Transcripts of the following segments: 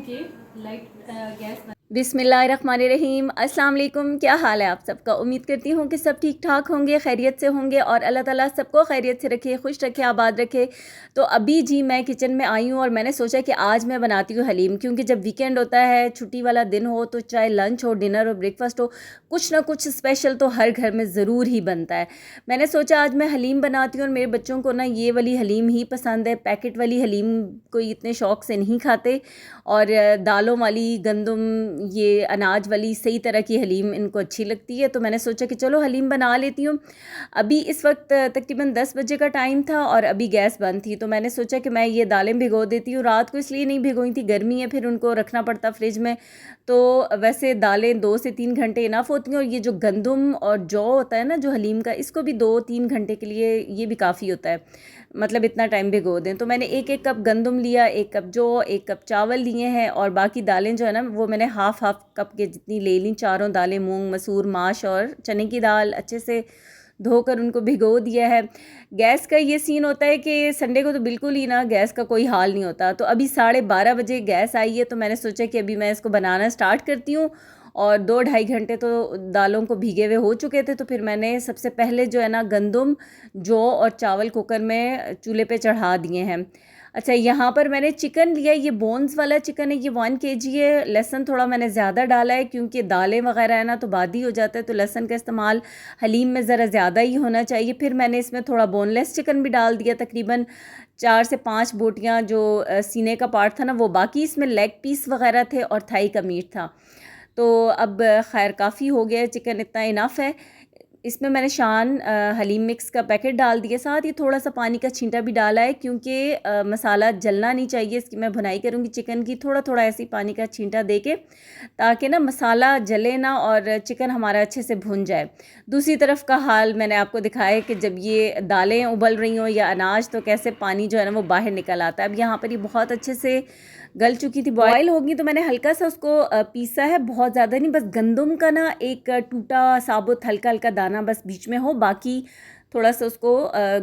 के light gas. बिस्मिल्लाहिर्रहमानिर्रहीम। अस्सलाम वालेकुम। क्या हाल है आप सबका? उम्मीद करती हूँ कि सब ठीक ठाक होंगे, खैरियत से होंगे और अल्लाह ताला सबको खैरियत से रखे, खुश रखे, आबाद रखे। तो अभी जी मैं किचन में आई हूँ और मैंने सोचा कि आज मैं बनाती हूँ हलीम, क्योंकि जब वीकेंड होता है, छुट्टी वाला दिन हो, तो चाहे लंच हो, डिनर हो, ब्रेकफास्ट हो, कुछ ना कुछ स्पेशल तो हर घर में ज़रूर ही बनता है। मैंने सोचा आज मैं हलीम बनाती हूँ और मेरे बच्चों को ना ये वाली हलीम ही पसंद है। पैकेट वाली हलीम कोई इतने शौक़ से नहीं खाते और दालों वाली, गंदम, ये अनाज वाली सही तरह की हलीम इनको अच्छी लगती है। तो मैंने सोचा कि चलो हलीम बना लेती हूँ। अभी इस वक्त तकरीबन 10 बजे का टाइम था और अभी गैस बंद थी, तो मैंने सोचा कि मैं ये दालें भिगो देती हूँ। रात को इसलिए नहीं भिगोई थी, गर्मी है, फिर उनको रखना पड़ता फ्रिज में। तो वैसे दालें 2 से 3 घंटे इनफ होती हैं और ये जो गंदम और जौ होता है ना जो हलीम का, इसको भी 2-3 घंटे के लिए ये भी काफ़ी होता है, मतलब इतना टाइम भिगो दें। तो मैंने 1-1 कप गंदम लिया, 1 कप जौ, 1 कप चावल लिए हैं और बाकी दालें जो है ना वो मैंने हाफ़ कप के जितनी ले ली। चारों दालें, मूंग, मसूर, माश और चने की दाल, अच्छे से धोकर उनको भिगो दिया है। गैस का ये सीन होता है कि संडे को तो बिल्कुल ही ना गैस का कोई हाल नहीं होता। तो अभी 12:30 बजे गैस आई है, तो मैंने सोचा कि अभी मैं इसको बनाना स्टार्ट करती हूँ। और 2-2.5 घंटे तो दालों को भीगे हुए हो चुके थे। तो फिर मैंने सबसे पहले जो है ना गंदम, जौ और चावल कुकर में चूल्हे पे चढ़ा दिए हैं। अच्छा, यहाँ पर मैंने चिकन लिया, ये बोन्स वाला चिकन है, ये 1 kg है। लहसुन थोड़ा मैंने ज़्यादा डाला है क्योंकि दालें वगैरह है ना तो बादी हो जाता है, तो लहसुन का इस्तेमाल हलीम में ज़रा ज़्यादा ही होना चाहिए। फिर मैंने इसमें थोड़ा बोनलेस चिकन भी डाल दिया, तकरीबन 4 से 5 बोटियाँ, जो सीने का पार्ट था ना वो, बाकी इसमें लेग पीस वगैरह थे और थाई का मीट था। तो अब खैर काफ़ी हो गया, चिकन इतना इनफ है। इसमें मैंने शान हलीम मिक्स का पैकेट डाल दिया, साथ ही थोड़ा सा पानी का छींटा भी डाला है क्योंकि मसाला जलना नहीं चाहिए। इसकी मैं भुनाई करूँगी चिकन की, थोड़ा थोड़ा ऐसे ही पानी का छींटा दे के, ताकि ना मसाला जले ना और चिकन हमारा अच्छे से भुन जाए। दूसरी तरफ का हाल मैंने आपको दिखाया कि जब ये दालें उबल रही हों या अनाज, तो कैसे पानी जो है ना वो बाहर निकल आता है। अब यहाँ पर ये बहुत अच्छे से गल चुकी थी, बॉयल होगी, तो मैंने हल्का सा उसको पीसा है, बहुत ज़्यादा नहीं, बस गंदम का ना एक टूटा साबुत हल्का हल्का दाना बस बीच में हो, बाकी थोड़ा सा उसको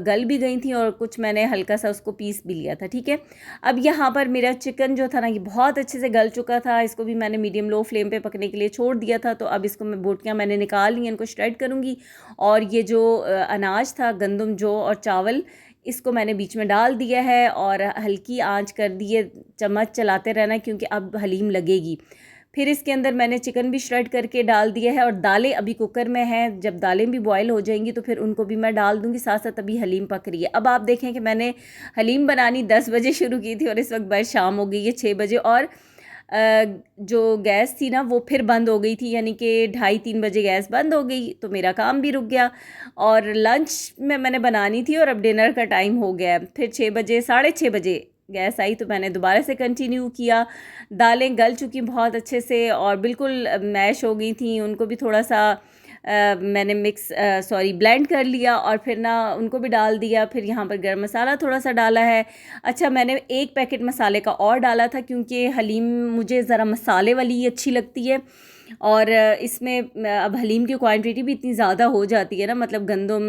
गल भी गई थी और कुछ मैंने हल्का सा उसको पीस भी लिया था। ठीक है, अब यहाँ पर मेरा चिकन जो था ना ये बहुत अच्छे से गल चुका था। इसको भी मैंने मीडियम लो फ्लेम पे पकने के लिए छोड़ दिया था। तो अब इसको मैं बोटियाँ मैंने निकाल ली, इनको श्रेड करूँगी और ये जो अनाज था, गंदम, जौ और चावल, इसको मैंने बीच में डाल दिया है और हल्की आंच कर दी है, चम्मच चलाते रहना क्योंकि अब हलीम लगेगी। फिर इसके अंदर मैंने चिकन भी श्रेड करके डाल दिया है और दालें अभी कुकर में हैं, जब दालें भी बॉयल हो जाएंगी तो फिर उनको भी मैं डाल दूंगी, साथ साथ अभी हलीम पक रही है। अब आप देखें कि मैंने हलीम बनानी 10 बजे शुरू की थी और इस वक्त बाद शाम हो गई है 6 बजे, और जो गैस थी ना वो फिर बंद हो गई थी, यानी कि 2:30-3 बजे गैस बंद हो गई, तो मेरा काम भी रुक गया। और लंच में मैंने बनानी थी और अब डिनर का टाइम हो गया है। फिर 6 बजे, 6:30 बजे गैस आई तो मैंने दोबारा से कंटिन्यू किया। दालें गल चुकी बहुत अच्छे से और बिल्कुल मैश हो गई थी, उनको भी थोड़ा सा मैंने ब्लेंड कर लिया और फिर ना उनको भी डाल दिया। फिर यहाँ पर गरम मसाला थोड़ा सा डाला है। अच्छा, मैंने 1 पैकेट मसाले का और डाला था क्योंकि हलीम मुझे ज़रा मसाले वाली ही अच्छी लगती है और इसमें अब हलीम की क्वांटिटी भी इतनी ज़्यादा हो जाती है ना, मतलब गंदम,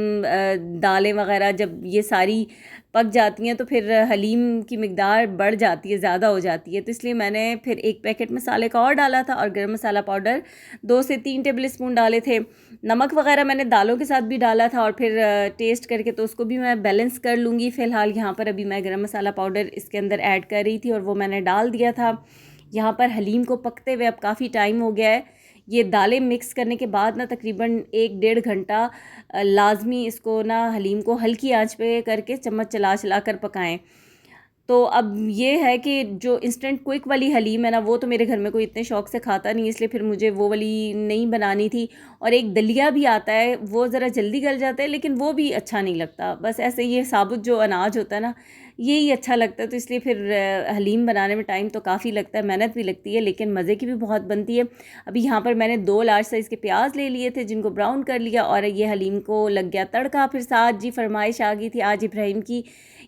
दालें वगैरह जब ये सारी पक जाती हैं तो फिर हलीम की मिकदार बढ़ जाती है, ज़्यादा हो जाती है। तो इसलिए मैंने फिर 1 पैकेट मसाले का और डाला था और गरम मसाला पाउडर 2 से 3 टेबल स्पून डाले थे। नमक वगैरह मैंने दालों के साथ भी डाला था और फिर टेस्ट करके तो उसको भी मैं बैलेंस कर लूँगी। फ़िलहाल यहाँ पर अभी मैं गरम मसाला पाउडर इसके अंदर ऐड कर रही थी और वो मैंने डाल दिया था। यहाँ पर हलीम को पकते हुए अब काफ़ी टाइम हो गया है। ये दालें मिक्स करने के बाद ना तकरीबन 1-1.5 घंटा लाजमी इसको ना हलीम को हल्की आंच पे करके चम्मच चला चला कर पकाएं। तो अब ये है कि जो इंस्टेंट क्विक वाली हलीम है ना वो तो मेरे घर में कोई इतने शौक से खाता नहीं, इसलिए फिर मुझे वो वाली नहीं बनानी थी। और एक दलिया भी आता है, वो ज़रा जल्दी गल जाता है लेकिन वो भी अच्छा नहीं लगता, बस ऐसे ये साबुत जो अनाज होता है ना यही अच्छा लगता है। तो इसलिए फिर हलीम बनाने में टाइम तो काफ़ी लगता है, मेहनत भी लगती है, लेकिन मज़े की भी बहुत बनती है। अभी यहाँ पर मैंने 2 लार्ज साइज़ के प्याज ले लिए थे जिनको ब्राउन कर लिया और ये हलीम को लग गया तड़का। फिर साथ जी फरमाइश आ गई थी आज इब्राहिम की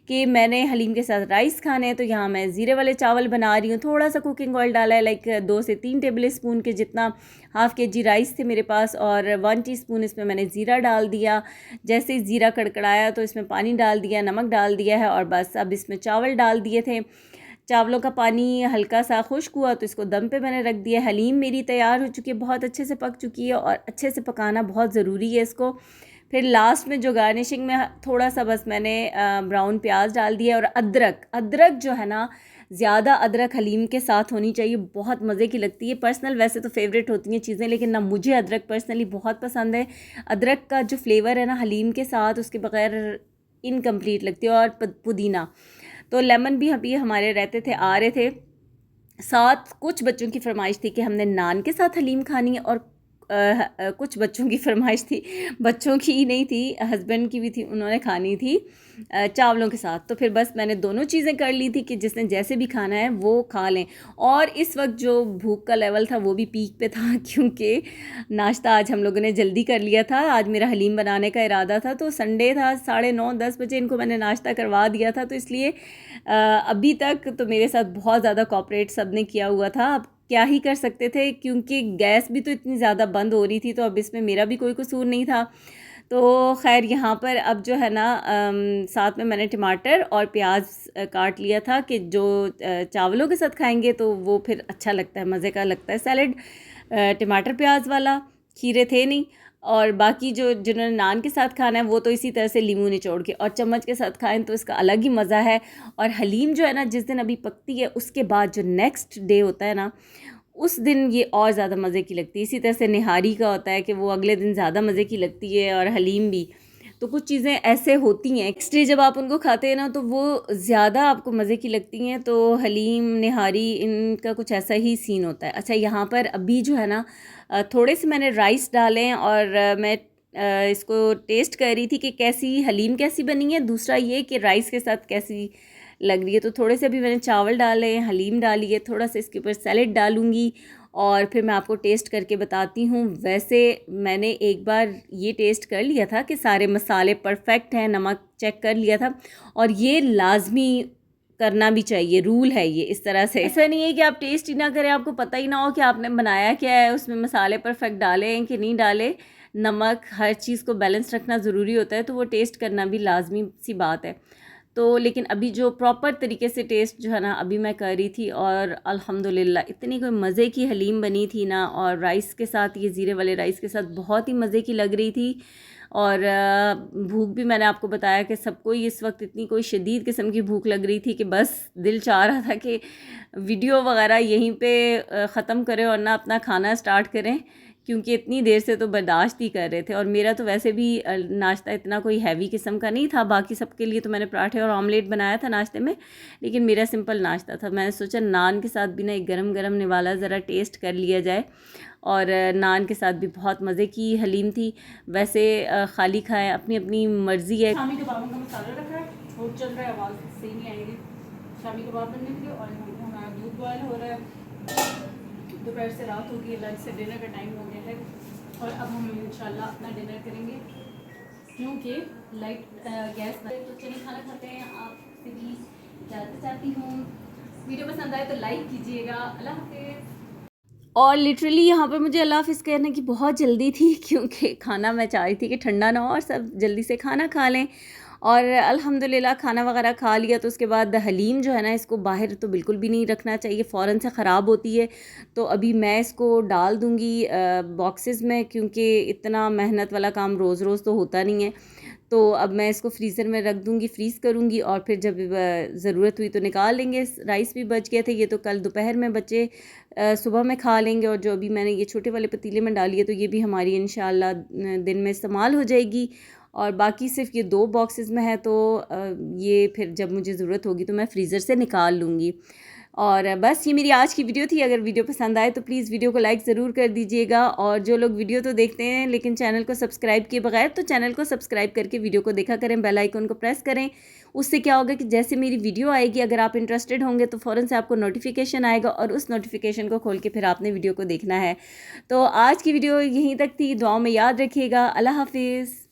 कि मैंने हलीम के साथ राइस खाने हैं, तो यहाँ मैं ज़ीरे वाले चावल बना रही हूँ। थोड़ा सा कुकिंग ऑयल डाला है, लाइक 2 से 3 टेबल स्पून के जितना, हाफ़ kg राइस थे मेरे पास और 1 टीस्पून इसमें मैंने ज़ीरा डाल दिया। जैसे ही ज़ीरा कड़कड़ाया तो इसमें पानी डाल दिया, नमक डाल दिया है और बस अब इसमें चावल डाल दिए थे। चावलों का पानी हल्का सा खुश्क हुआ तो इसको दम पे मैंने रख दिया। हलीम मेरी तैयार हो चुकी है, बहुत अच्छे से पक चुकी है और अच्छे से पकाना बहुत ज़रूरी है इसको। फिर लास्ट में जो गार्निशिंग में थोड़ा सा बस मैंने ब्राउन प्याज डाल दिया और अदरक जो है ना, ज़्यादा अदरक हलीम के साथ होनी चाहिए, बहुत मज़े की लगती है। पर्सनल वैसे तो फेवरेट होती हैं चीज़ें, लेकिन ना मुझे अदरक पर्सनली बहुत पसंद है। अदरक का जो फ्लेवर है ना हलीम के साथ, उसके बगैर इनकम्प्लीट लगती है। और पुदीना तो लेमन भी अभी हमारे रहते थे, आ रहे थे साथ। कुछ बच्चों की फरमाइश थी कि हमने नान के साथ हलीम खानी है, और कुछ बच्चों की फरमाइश थी, बच्चों की ही नहीं थी, हस्बैंड की भी थी, उन्होंने खानी थी चावलों के साथ। तो फिर बस मैंने दोनों चीज़ें कर ली थी कि जिसने जैसे भी खाना है वो खा लें। और इस वक्त जो भूख का लेवल था वो भी पीक पे था, क्योंकि नाश्ता आज हम लोगों ने जल्दी कर लिया था। आज मेरा हलीम बनाने का इरादा था, तो संडे था, 9:30-10 बजे इनको मैंने नाश्ता करवा दिया था। तो इसलिए अभी तक तो मेरे साथ बहुत ज़्यादा कोऑपरेट सब ने किया हुआ था। अब क्या ही कर सकते थे, क्योंकि गैस भी तो इतनी ज़्यादा बंद हो रही थी, तो अब इसमें मेरा भी कोई कसूर नहीं था। तो खैर यहाँ पर अब जो है ना साथ में मैंने टमाटर और प्याज काट लिया था कि जो चावलों के साथ खाएंगे तो वो फिर अच्छा लगता है, मज़े का लगता है सैलड। टमाटर प्याज वाला, खीरे थे नहीं। और बाकी जो जिन्होंने नान के साथ खाना है वो तो इसी तरह से लीमू निचोड़ के और चम्मच के साथ खाएं तो इसका अलग ही मज़ा है। और हलीम जो है ना, जिस दिन अभी पकती है उसके बाद जो नेक्स्ट डे होता है ना, उस दिन ये और ज़्यादा मज़े की लगती है। इसी तरह से निहारी का होता है कि वो अगले दिन ज़्यादा मज़े की लगती है, और हलीम भी। तो कुछ चीज़ें ऐसे होती हैं, नेक्स्ट डे जब आप उनको खाते हैं ना तो वो ज़्यादा आपको मज़े की लगती हैं। तो हलीम, निहारी, इनका कुछ ऐसा ही सीन होता है। अच्छा, यहाँ पर अभी जो है ना थोड़े से मैंने राइस डाले और मैं इसको टेस्ट कर रही थी कि कैसी हलीम कैसी बनी है, दूसरा ये कि राइस के साथ कैसी लग रही है। तो थोड़े से अभी मैंने चावल डाले हैं, हलीम डाली है, थोड़ा सा इसके ऊपर सैलेड डालूँगी और फिर मैं आपको टेस्ट करके बताती हूँ। वैसे मैंने एक बार ये टेस्ट कर लिया था कि सारे मसाले परफेक्ट हैं, नमक चेक कर लिया था, और ये लाजमी करना भी चाहिए, रूल है ये। इस तरह से ऐसा नहीं है कि आप टेस्ट ही ना करें, आपको पता ही ना हो कि आपने बनाया क्या है, उसमें मसाले परफेक्ट डाले हैं कि नहीं डाले। नमक, हर चीज़ को बैलेंस रखना ज़रूरी होता है, तो वो टेस्ट करना भी लाजमी सी बात है। तो लेकिन अभी जो प्रॉपर तरीके से टेस्ट जो है ना अभी मैं कर रही थी, और अल्हम्दुलिल्लाह इतनी कोई मज़े की हलीम बनी थी ना, और राइस के साथ, ये ज़ीरे वाले राइस के साथ बहुत ही मज़े की लग रही थी। और भूख भी मैंने आपको बताया कि सबको ही इस वक्त इतनी कोई शदीद किस्म की भूख लग रही थी कि बस दिल चाह रहा था कि वीडियो वगैरह यहीं पे ख़त्म करें और ना अपना खाना स्टार्ट करें, क्योंकि इतनी देर से तो बर्दाश्त ही कर रहे थे। और मेरा तो वैसे भी नाश्ता इतना कोई हैवी किस्म का नहीं था। बाकी सबके लिए तो मैंने पराठे और ऑमलेट बनाया था नाश्ते में, लेकिन मेरा सिंपल नाश्ता था। मैंने सोचा नान के साथ भी ना एक गरम गरम निवाला ज़रा टेस्ट कर लिया जाए, और नान के साथ भी बहुत मज़े की हलीम थी। वैसे खाली खाएं, अपनी अपनी मर्ज़ी है। शामी कबाबों का मसाला रखा है, बहुत चल रहा है, आवाज़ सही नहीं आएगी। शामी कबाब बनने के लिए, और हमारा दूध बॉयल हो रहा है। दोपहर से रात हो गई है, लंच से डिनर का टाइम हो गया है, और अब हम इंशाल्लाह अपना डिनर करेंगे, क्योंकि लाइट गैस तो चलिए खाना खाते हैं। आपसे भी इजाज़त चाहती हूँ, वीडियो पसंद आए तो लाइक कीजिएगा। अल्लाह हाफिज़। और लिटरली यहाँ पर मुझे अल्लाह हाफ़िज़ कहने की बहुत जल्दी थी, क्योंकि खाना मैं चाह रही थी कि ठंडा ना हो और सब जल्दी से खाना खा लें। और अल्हम्दुलिल्लाह खाना वगैरह खा लिया। तो उसके बाद हलीम जो है ना, इसको बाहर तो बिल्कुल भी नहीं रखना चाहिए, फ़ौरन से ख़राब होती है। तो अभी मैं इसको डाल दूँगी बॉक्सेस में, क्योंकि इतना मेहनत वाला काम रोज़ रोज़ तो होता नहीं है। तो अब मैं इसको फ्रीज़र में रख दूँगी, फ्रीज़ करूँगी, और फिर जब ज़रूरत हुई तो निकाल लेंगे। राइस भी बच गए थे, ये तो कल दोपहर में बच्चे सुबह में खा लेंगे। और जो अभी मैंने ये छोटे वाले पतीले में डाली है, तो ये भी हमारी इंशाल्लाह दिन में इस्तेमाल हो जाएगी। और बाकी सिर्फ ये 2 बॉक्सेस में है, तो ये फिर जब मुझे ज़रूरत होगी तो मैं फ्रीज़र से निकाल लूँगी। और बस ये मेरी आज की वीडियो थी। अगर वीडियो पसंद आए तो प्लीज़ वीडियो को लाइक ज़रूर कर दीजिएगा। और जो लोग वीडियो तो देखते हैं लेकिन चैनल को सब्सक्राइब किए बगैर, तो चैनल को सब्सक्राइब करके वीडियो को देखा करें, बेल आइकन को प्रेस करें। उससे क्या होगा कि जैसे मेरी वीडियो आएगी, अगर आप इंटरेस्टेड होंगे तो फ़ौरन से आपको नोटिफिकेशन आएगा, और उस नोटिफिकेशन को खोल के फिर आपने वीडियो को देखना है। तो आज की वीडियो यहीं तक थी। दुआओं में याद रखिएगा। अल्लाह हाफिज़।